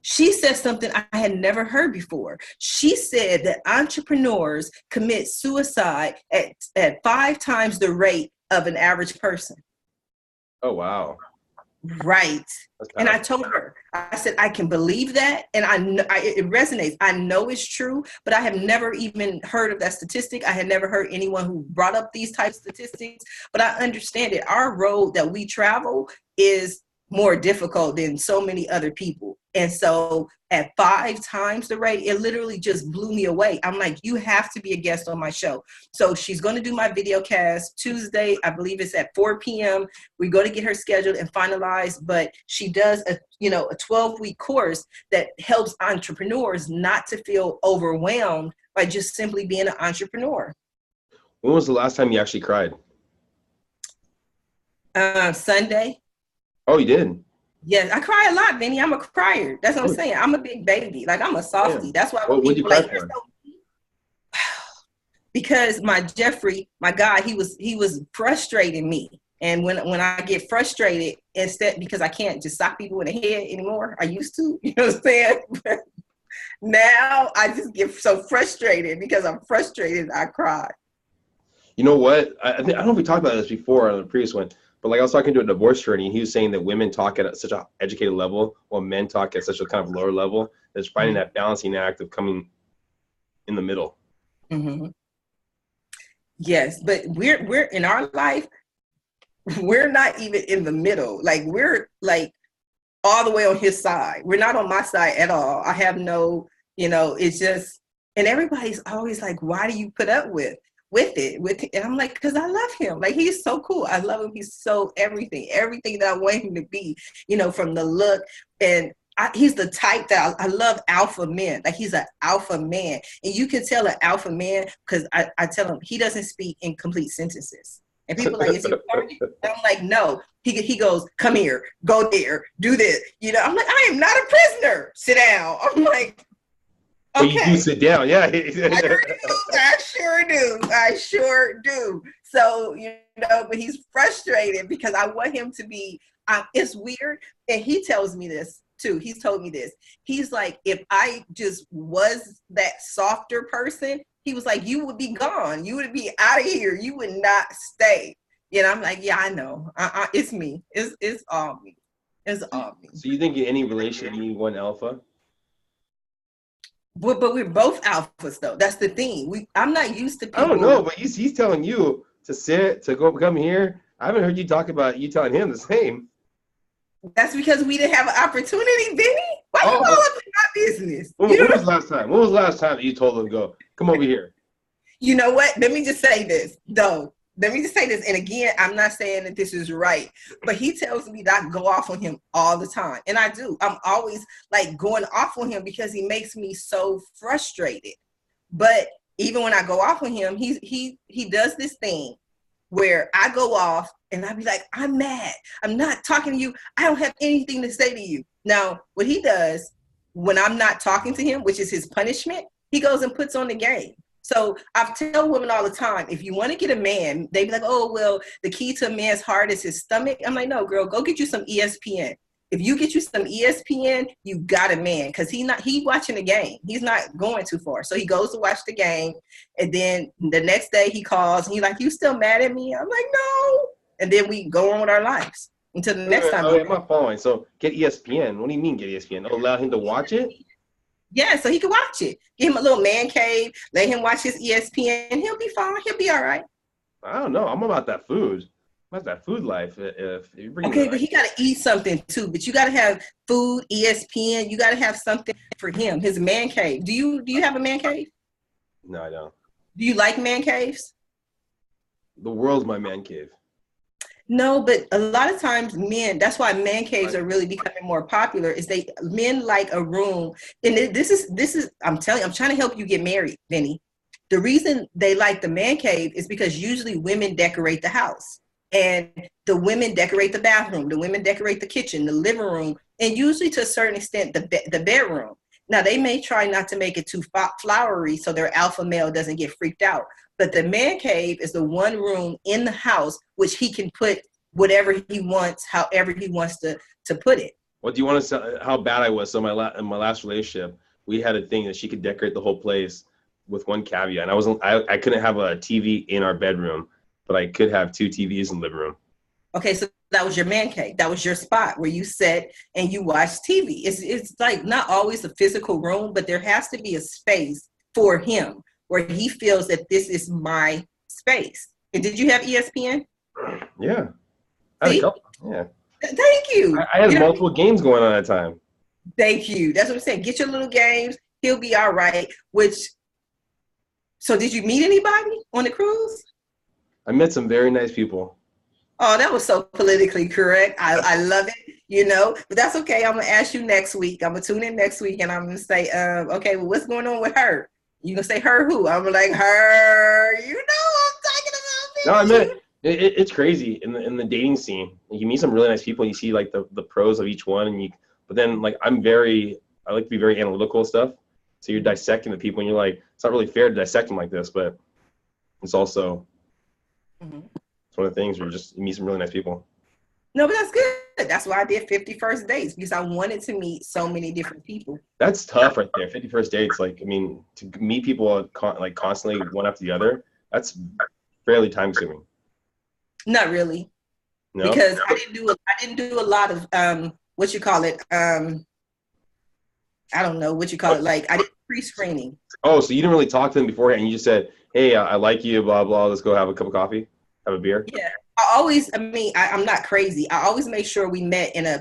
she said something I had never heard before. She said that entrepreneurs commit suicide at 5 times the rate of an average person. Oh, wow. Right. And I told her, I said, I can believe that. And it resonates. I know it's true, but I have never even heard of that statistic. I had never heard anyone who brought up these types of statistics, but I understand it. Our road that we travel is more difficult than so many other people. And so at 5 times the rate, it literally just blew me away. I'm like, you have to be a guest on my show. So she's going to do my video cast Tuesday. I believe it's at 4 p.m. We're going to get her scheduled and finalized, but she does a 12-week course that helps entrepreneurs not to feel overwhelmed by just simply being an entrepreneur. When was the last time you actually cried? Sunday. Oh, you did? Yes, I cry a lot, Vinny. I'm a crier. That's what I'm saying. I'm a big baby. Like, I'm a softie. Yeah. That's why when what people you cry for? Because my Jeffrey, my guy, he was frustrating me. And when I get frustrated, instead, because I can't just sock people in the head anymore, I used to, you know what I'm saying? But now I just get so frustrated because I'm frustrated, I cry. You know what? I don't know if we talked about this before on the previous one, but like I was talking to a divorce attorney, and he was saying that women talk at such an educated level, while men talk at such a kind of lower level. That's finding that balancing act of coming in the middle. Mm-hmm. Yes, but we're in our life, we're not even in the middle. Like, we're like all the way on his side. We're not on my side at all. I have no, it's just, and everybody's always like, why do you put up with it? And I'm like, because I love him. Like, he's so cool. I love him. He's so everything that I want him to be, from the look. And he's the type that I love alpha men. Like, he's an alpha man. And you can tell an alpha man because I tell him he doesn't speak in complete sentences. And people are like, is he retarded? And I'm like, no. He goes, come here, go there, do this. I'm like, I am not a prisoner. Sit down. I'm like, okay. But you do sit down, yeah. I sure do. So, but he's frustrated because I want him to be, it's weird. And he tells me this too. He's told me this. He's like, if I just was that softer person, he was like, you would be gone. You would be out of here. You would not stay. I'm like, yeah, I know. It's me. It's all me. It's all me. So you think in any relationship you need one alpha? But we're both alphas, though. That's the thing. I'm not used to people. I don't know, but he's telling you to sit, to come here. I haven't heard you talk about you telling him the same. That's because we didn't have an opportunity, Vinny. Why you all up in my business? When was the last time? When was the last time that you told him to go? Come over here. You know what? Let me just say this, though. And again, I'm not saying that this is right, but he tells me that I go off on him all the time. And I do. I'm always like going off on him because he makes me so frustrated. But even when I go off on him, he does this thing where I go off and I be like, I'm mad. I'm not talking to you. I don't have anything to say to you. Now, what he does when I'm not talking to him, which is his punishment, he goes and puts on the game. So I tell women all the time, if you want to get a man, they be like, oh, well, the key to a man's heart is his stomach. I'm like, no, girl, go get you some ESPN. If you get you some ESPN, you got a man, because he watching the game. He's not going too far. So he goes to watch the game. And then the next day he calls and he's like, you still mad at me? I'm like, no. And then we go on with our lives until the next time. I'm not following. So get ESPN. What do you mean get ESPN? Allow him to watch it? Yeah, so he can watch it. Give him a little man cave. Let him watch his ESPN. He'll be fine. He'll be all right. I don't know. I'm about that food. What's that food life? If you bring but he got to eat something too. But you got to have food, ESPN. You got to have something for him. His man cave. Do you have a man cave? No, I don't. Do you like man caves? The world's my man cave. No, but a lot of times men, that's why man caves are really becoming more popular, is men like a room. And this is I'm telling you, I'm trying to help you get married, Vinny. The reason they like the man cave is because usually women decorate the house. And the women decorate the bathroom, the women decorate the kitchen, the living room, and usually to a certain extent the bedroom. Now they may try not to make it too flowery so their alpha male doesn't get freaked out. But the man cave is the one room in the house which he can put whatever he wants, however he wants to put it. What do you want to say? How bad I was? So in my last relationship, we had a thing that she could decorate the whole place with one caveat, and I couldn't have a TV in our bedroom, but I could have 2 TVs in the living room. Okay, so that was your man cave. That was your spot where you sit and you watch TV. It's like not always a physical room, but there has to be a space for him where he feels that this is my space. And did you have ESPN? Yeah. I had a couple. Yeah. Thank you. I had multiple games going on at a time. Thank you. That's what I'm saying. Get your little games. He'll be all right. So did you meet anybody on the cruise? I met some very nice people. Oh, that was so politically correct. I love it, but that's okay. I'm going to ask you next week. I'm going to tune in next week and I'm going to say, okay, well, what's going on with her? You going to say her who? I'm like, her, I'm talking about. No, I meant it's crazy in the dating scene. You meet some really nice people and you see like the pros of each one but then like I like to be very analytical and stuff. So you're dissecting the people and you're like, it's not really fair to dissect them like this, but it's also it's one of the things where you meet some really nice people. No, but that's good. That's why I did 50 first dates, because I wanted to meet so many different people. That's tough right there. 50 first dates, like, I mean, to meet people like constantly one after the other, that's fairly time consuming. Not really. No? Because I didn't do a lot of what you call it. I don't know what you call it. Like I did pre-screening. Oh, so you didn't really talk to them beforehand. You just said, "Hey, I like you, blah blah. Let's go have a cup of coffee, have a beer." Yeah, I'm not crazy. I always make sure we met in a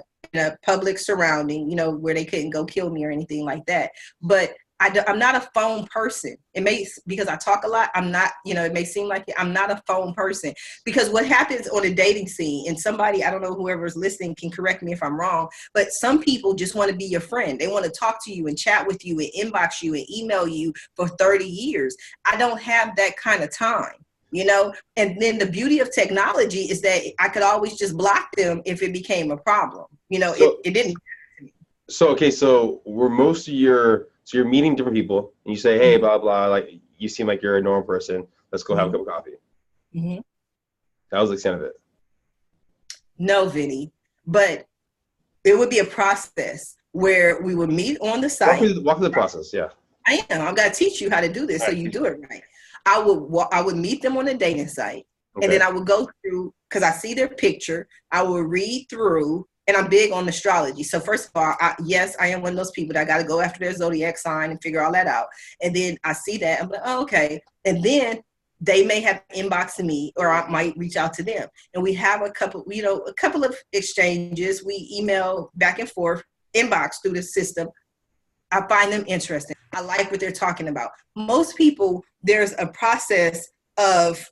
public surrounding, where they couldn't go kill me or anything like that. But I'm not a phone person. Because I talk a lot, I'm not, it may seem like it, I'm not a phone person. Because what happens on a dating scene, and somebody, I don't know, whoever's listening can correct me if I'm wrong, but some people just want to be your friend. They want to talk to you and chat with you and inbox you and email you for 30 years. I don't have that kind of time. And then the beauty of technology is that I could always just block them if it became a problem. It didn't. So, okay, so you're meeting different people and you say, hey, blah, blah, like you seem like you're a normal person. Let's go have a cup of coffee. Mm-hmm. That was the extent of it. No, Vinny, but it would be a process where we would meet on the site. Walk through the process, yeah. I am. I'm going to teach you how to do this so you do it right. I would meet them on the dating site, and then I would go through, because I see their picture, I will read through, and I'm big on astrology. So first of all, yes, I am one of those people that I got to go after their zodiac sign and figure all that out. And then I see that, I'm like, oh, okay. And then they may have inboxed me, or I might reach out to them. And we have a couple of exchanges. We email back and forth, inbox through the system. I find them interesting. I like what they're talking about. Most people, there's a process of,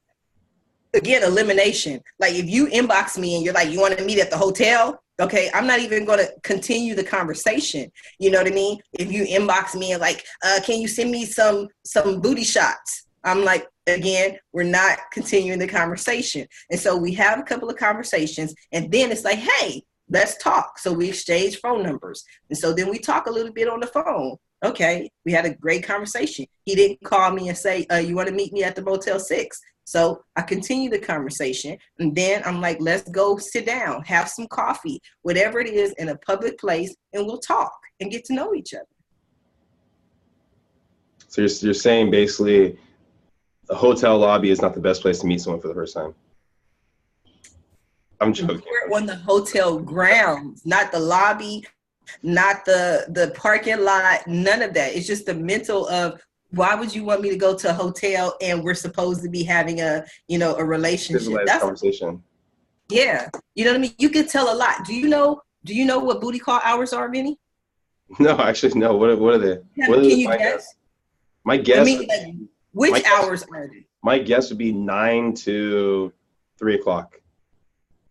again, elimination. Like if you inbox me and you're like, you want to meet at the hotel? Okay, I'm not even going to continue the conversation. You know what I mean? If you inbox me and like, can you send me some booty shots? I'm like, again, we're not continuing the conversation. And so we have a couple of conversations, and then it's like, hey, let's talk. So we exchange phone numbers. And so then we talk a little bit on the phone. Okay, we had a great conversation. He didn't call me and say, you want to meet me at the Motel 6? So I continue the conversation. And then I'm like, let's go sit down, have some coffee, whatever it is, in a public place, and we'll talk and get to know each other. So you're saying basically the hotel lobby is not the best place to meet someone for the first time? I'm joking. We're on the hotel grounds, not the lobby, not the parking lot, none of that. It's just the mental of, why would you want me to go to a hotel and we're supposed to be having a relationship? That's conversation. Yeah. You know what I mean? You can tell a lot. Do you know what booty call hours are, Vinny? No, actually, no. What are they? Yeah, can you guess? My guess. Which hours are they? My guess would be 9 to 3 o'clock.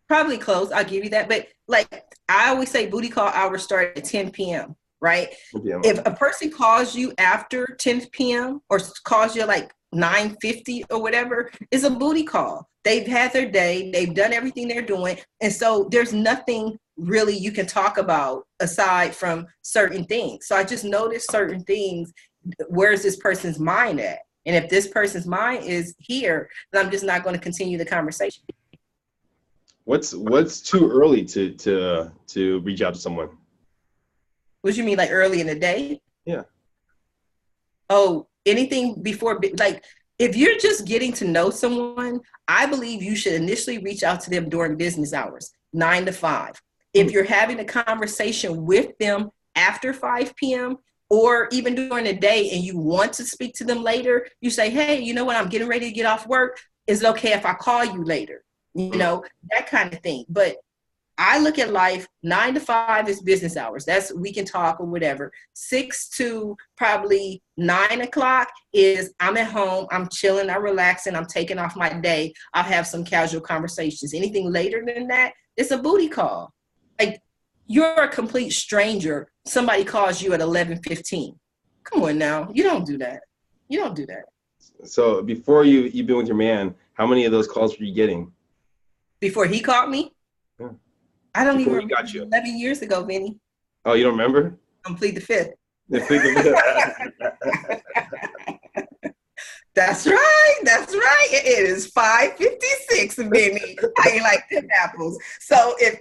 Probably close. I'll give you that. But like I always say, booty call hours start at 10 p.m., right? Yeah. If a person calls you after 10 p.m. or calls you like 9:50 or whatever, it's a booty call. They've had their day. They've done everything they're doing. And so there's nothing really you can talk about aside from certain things. So I just noticed certain things. Where's this person's mind at? And if this person's mind is here, then I'm just not going to continue the conversation. What's too early to reach out to someone? What do you mean, like early in the day? Yeah. Oh, anything before, like if you're just getting to know someone, I believe you should initially reach out to them during business hours, 9 to 5. If you're having a conversation with them after 5 p.m. or even during the day and you want to speak to them later, you say, hey, you know what, I'm getting ready to get off work. Is it okay if I call you later? You know, that kind of thing. But I look at life, 9 to 5 is business hours. That's we can talk or whatever. 6 to probably 9 o'clock is I'm at home, I'm chilling, I'm relaxing, I'm taking off my day. I'll have some casual conversations. Anything later than that, it's a booty call. Like you're a complete stranger. Somebody calls you at 11:15. Come on now. You don't do that. You don't do that. So before you've been with your man, how many of those calls were you getting? Before he called me? Yeah. I don't Before even remember. 11 years ago, Vinny. Oh, you don't remember? Complete the fifth. Plead the fifth. That's right. That's right. It is 5:56, Vinny. I ain't like them apples. So if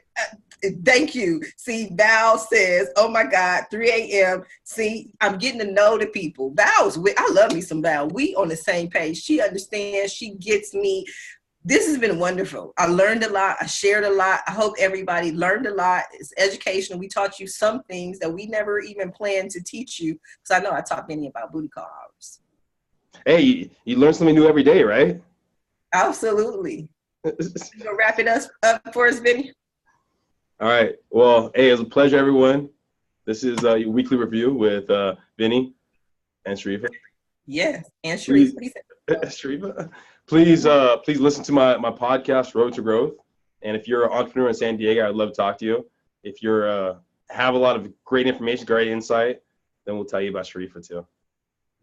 thank you. See, Val says, oh my God, 3 a.m. See, I'm getting to know the people. Val's I love me some Val. We on the same page. She understands. She gets me. This has been wonderful. I learned a lot. I shared a lot. I hope everybody learned a lot. It's educational. We taught you some things that we never even planned to teach you. Because I know I taught many about booty call hours. Hey, you learn something new every day, right? Absolutely. You gonna wrap it up for us, Vinny? All right. Well, hey, it was a pleasure, everyone. This is your weekly review with Vinnie and Sharifah. Yes, and Sharifah. Sharifah. Please listen to my podcast, Road to Growth. And if you're an entrepreneur in San Diego, I'd love to talk to you. If you're have a lot of great information, great insight, then we'll tell you about Sharifah too.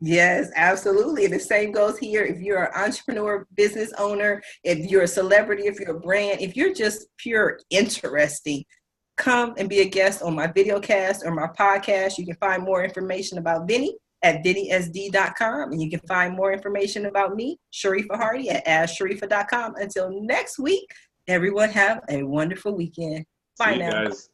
Yes, absolutely. And the same goes here. If you're an entrepreneur, business owner, if you're a celebrity, if you're a brand, if you're just pure interesting, come and be a guest on my video cast or my podcast. You can find more information about Vinny at vinnySD.com. And you can find more information about me, Sharifah Hardy, at AskSharifah.com. Until next week, everyone have a wonderful weekend. Bye now. Guys.